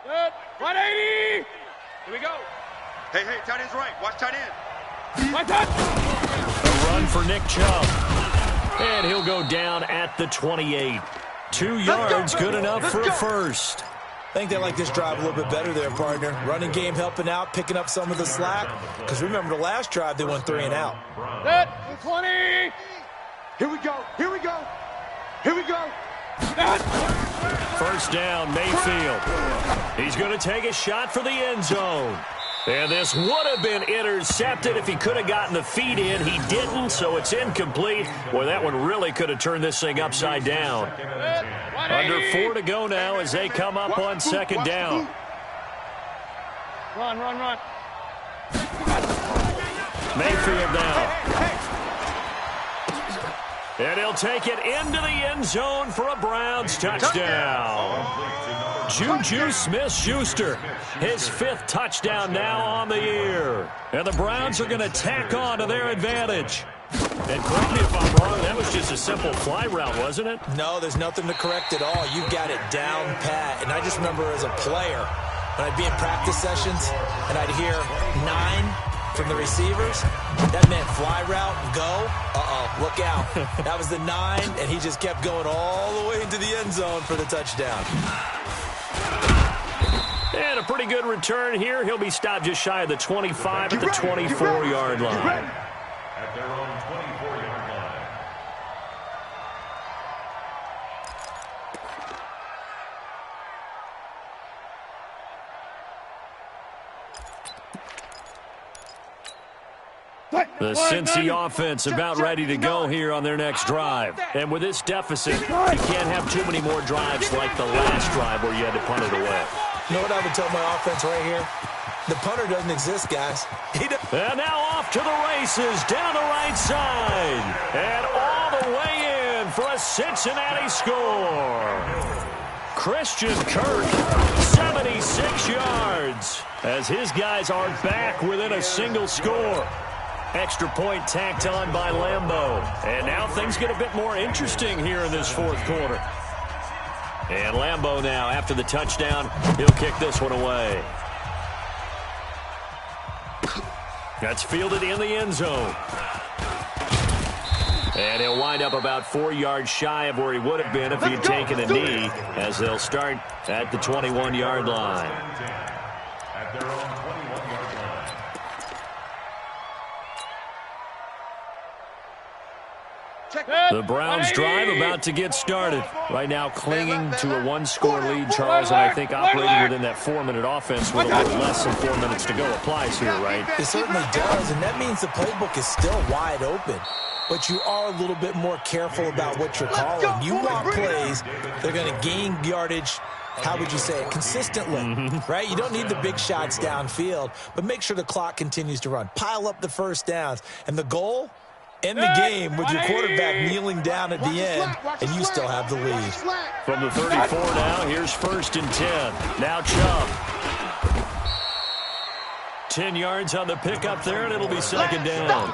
Good. 180. Here we go. Hey, tight end's right. Watch tight end. My touch. A run for Nick Chubb. And he'll go down at the 28. 2 yards, good enough for a first. I think they like this drive a little bit better there, partner. Running game helping out, picking up some of the slack. Because remember, the last drive, they went 3 and out. Good. 20. Here we go. Here we go. Here we go. First down, Mayfield. He's going to take a shot for the end zone. And this would have been intercepted if he could have gotten the feet in. He didn't, so it's incomplete. Boy, that one really could have turned this thing upside down. Under 4 to go now as they come up on second down. Run. Mayfield now. And he'll take it into the end zone for a Browns touchdown. Juju Smith-Schuster, his 5th touchdown now on the year. And the Browns are going to tack on to their advantage. And correct me if I'm wrong, that was just a simple fly route, wasn't it? No, there's nothing to correct at all. You got it down pat. And I just remember as a player, when I'd be in practice sessions and I'd hear 9 from the receivers, that meant fly route, go. Look out. That was the 9, and he just kept going all the way into the end zone for the touchdown. And a pretty good return here. He'll be stopped just shy of the 25 at the 24-yard line. At their own 24-yard line. The Cincy offense about ready to go here on their next drive. And with this deficit, you can't have too many more drives like the last drive where you had to punt it away. You know what I would tell my offense right here? The punter doesn't exist, guys. And now off to the races down the right side. And all the way in for a Cincinnati score. Christian Kirk, 76 yards, as his guys are back within a single score. Extra point tacked on by Lambeau. And now things get a bit more interesting here in this 4th quarter. And Lambeau now, after the touchdown, he'll kick this one away. That's fielded in the end zone. And he'll wind up about 4 yards shy of where he would have been if he had taken a knee, as they'll start at the 21-yard line. At their own 21-yard line. The Browns drive about to get started. Right now clinging to a 1-score lead, Charles, and I think operating within that 4-minute offense with a little less than 4 minutes to go applies here, right? It certainly does, and that means the playbook is still wide open. But you are a little bit more careful about what you're calling. You want plays that are going to gain yardage, how would you say it, consistently, right? You don't need the big shots downfield, but make sure the clock continues to run. Pile up the first downs. And the goal? End the game with your quarterback kneeling down at the end, and you still have the lead. From the 34 now, here's 1st and 10. Now Chubb. 10 yards on the pickup there, and it'll be second down.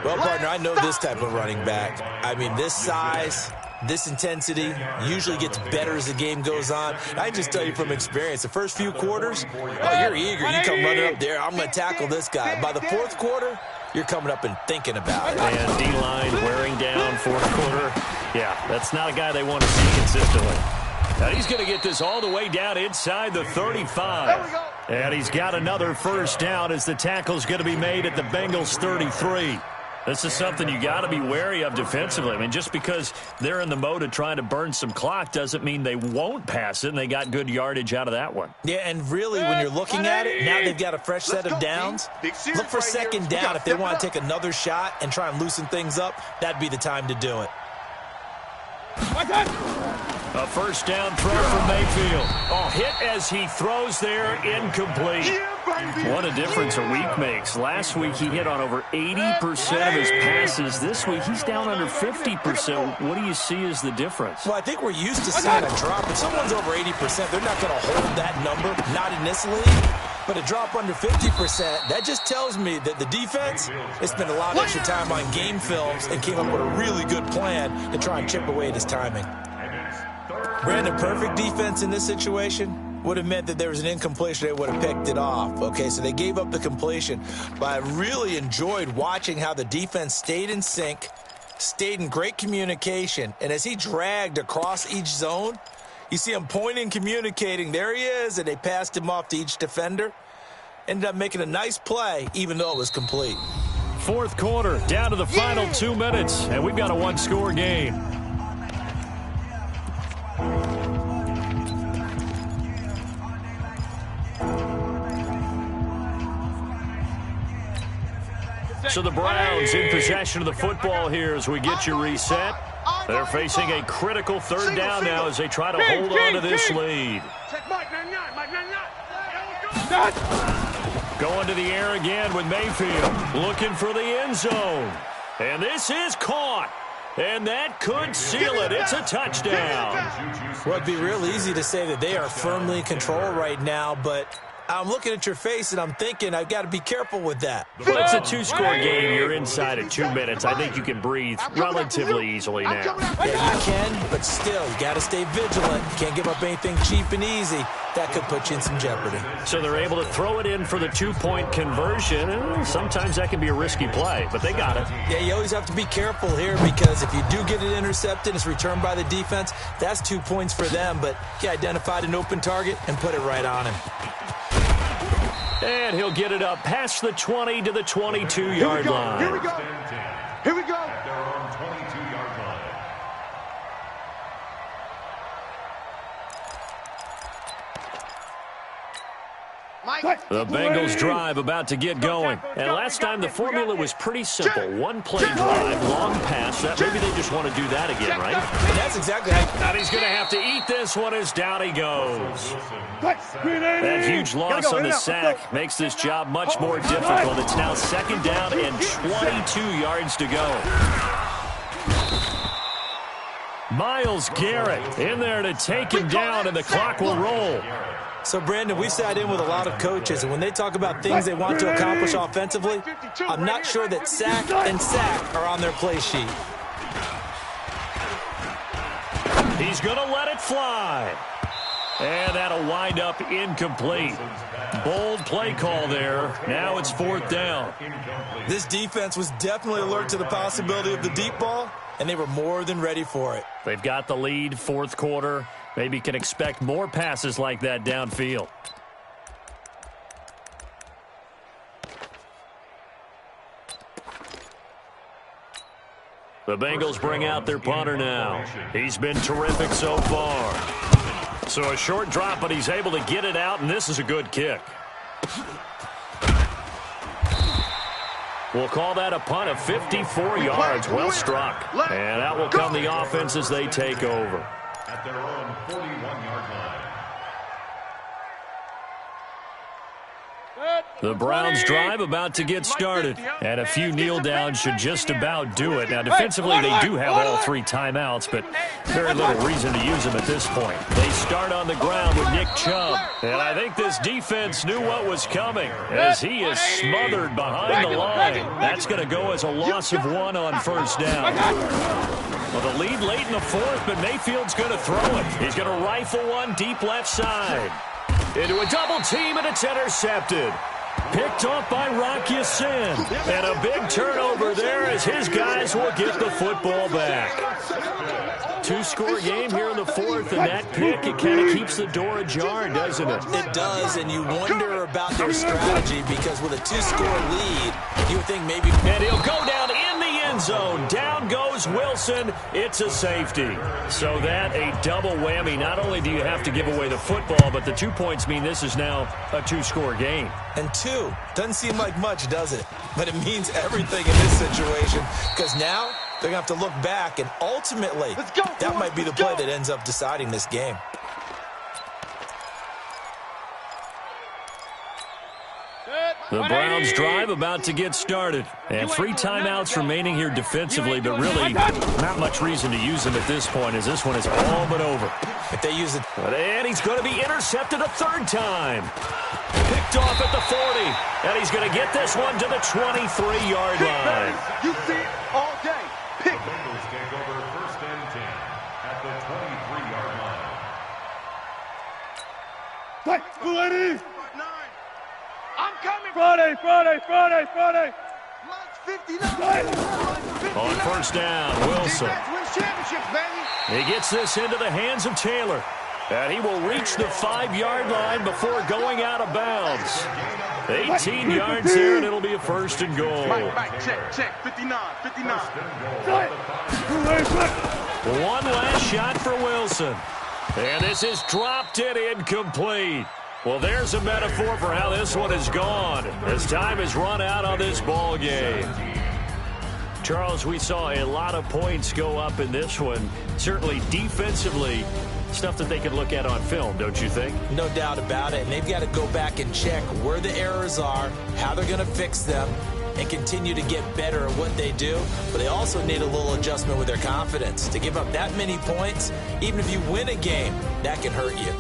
Well, partner, I know this type of running back. I mean, this size, this intensity usually gets better as the game goes on. I just tell you from experience, the first few quarters, you're eager. You come running up there, I'm going to tackle this guy. By the 4th quarter, you're coming up and thinking about it. And D-line wearing down 4th quarter. Yeah, that's not a guy they want to see consistently. Now he's going to get this all the way down inside the 35. And he's got another first down as the tackle's going to be made at the Bengals 33. This is something you got to be wary of defensively. I mean, just because they're in the mode of trying to burn some clock doesn't mean they won't pass it, and they got good yardage out of that one. Yeah, and really, when you're looking at it, now they've got a fresh set of downs. Look for second down if they want to take another shot and try and loosen things up. That'd be the time to do it. A first down throw from Mayfield. Hit as he throws there, incomplete. What a difference a week makes. Last week he hit on over 80% of his passes. This week he's down under 50%. What do you see as the difference? Well, I think we're used to seeing a drop. If someone's over 80%, they're not going to hold that number, not in this league. But a drop under 50%, that just tells me that the defense has spent a lot of extra time on game films and came up with a really good plan to try and chip away at his timing. Brandon, perfect defense in this situation. would have meant that there was an incompletion. They would have picked it off. Okay, so they gave up the completion. But I really enjoyed watching how the defense stayed in sync, stayed in great communication. And as he dragged across each zone, you see him pointing, communicating. There he is, and they passed him off to each defender. Ended up making a nice play, even though it was complete. Fourth quarter, down to the final 2 minutes, and we've got a one-score game. So the Browns in possession of the football here as we get you reset. They're facing a critical third down now as they try to hold on to this lead. Going to the air again with Mayfield, looking for the end zone. And this is caught. And that could seal it. It's a touchdown. Well, it'd be real easy to say that they are firmly in control right now, but I'm looking at your face, and I'm thinking I've got to be careful with that. Well, it's a two-score game. You're inside at 2 minutes. I think you can breathe relatively easily now. Yeah, you can, but still, you got to stay vigilant. You can't give up anything cheap and easy. That could put you in some jeopardy. So they're able to throw it in for the two-point conversion. Sometimes that can be a risky play, but they got it. Yeah, you always have to be careful here because if you do get it intercepted, it's returned by the defense, that's 2 points for them. But he identified an open target and put it right on him. And he'll get it up past the 20 to the 22-yard line. Here we go. Here we go. At their own 22-yard line. The Bengals drive about to get going. And last time the formula was pretty simple. One play drive, long pass. Maybe they just want to do that again, right? And that's exactly how. And he's going to have to eat this one as down he goes. That huge loss on the sack makes this job much more difficult. It's now second down and 22 yards to go. Myles Garrett in there to take him down, and the clock will roll. So, Brandon, we sat in with a lot of coaches, and when they talk about things they want to accomplish offensively, I'm not sure that sack and sack are on their play sheet. He's going to let it fly. And that'll wind up incomplete. Bold play call there. Now it's fourth down. This defense was definitely alert to the possibility of the deep ball, and they were more than ready for it. They've got the lead, fourth quarter. Maybe can expect more passes like that downfield. The Bengals bring out their punter now. He's been terrific so far. So a short drop, but he's able to get it out, and this is a good kick. We'll call that a punt of 54 yards. Well struck. And that will come the offense as they take over. At their own 41-yard line. The Browns drive about to get started. And a few kneel downs should just about do it. Now, defensively, they do have all three timeouts, but very little reason to use them at this point. They start on the ground with Nick Chubb. And I think this defense knew what was coming as he is smothered behind the line. That's going to go as a loss of 1 on first down. Well, the lead late in the fourth, but Mayfield's going to throw it. He's going to rifle one deep left side. Into a double team, and it's intercepted. Picked off by Rock Ya-Sin. And a big turnover there as his guys will get the football back. Two-score game here in the fourth, and that pick, it kind of keeps the door ajar, doesn't it? It does, and you wonder about their strategy because with a two-score lead, you would think maybe... And he'll go down in the end zone. Down goes Wilson. It's a safety. So that a double whammy. Not only do you have to give away the football, but the 2 points mean this is now a two-score game. And 2 doesn't seem like much, does it? But it means everything in this situation because now they're going to have to look back, and ultimately, that might be the play that ends up deciding this game. The Browns drive about to get started. And 3 timeouts remaining here defensively, but really not much reason to use them at this point as this one is all but over. If they use it... And he's going to be intercepted a third time. Picked off at the 40. And he's going to get this one to the 23-yard line. You see it all day. Pick. The Bengals take over first and 10 at the 23-yard line. Fight, 280. I'm coming. Friday. Lunch 59. On first down, Wilson. Wins championships, baby. He gets this into the hands of Taylor. And he will reach the 5-yard line before going out of bounds. 18 yards here, and it'll be a first and goal. Right, check. 59. One last shot for Wilson. And this is dropped and incomplete. Well, there's a metaphor for how this one has gone as time has run out on this ball game. Charles, we saw a lot of points go up in this one. Certainly defensively, stuff that they could look at on film, don't you think? No doubt about it. And they've got to go back and check where the errors are, how they're going to fix them, and continue to get better at what they do. But they also need a little adjustment with their confidence. To give up that many points, even if you win a game, that can hurt you.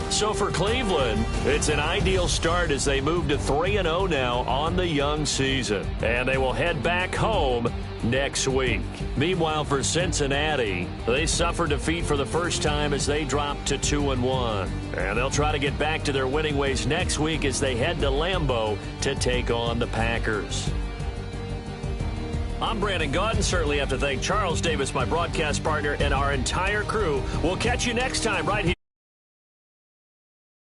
So for Cleveland, it's an ideal start as they move to 3-0 now on the young season. And they will head back home next week. Meanwhile, for Cincinnati, they suffered defeat for the first time as they dropped to 2-1. And they'll try to get back to their winning ways next week as they head to Lambeau to take on the Packers. I'm Brandon Gaudin. Certainly have to thank Charles Davis, my broadcast partner, and our entire crew. We'll catch you next time right here.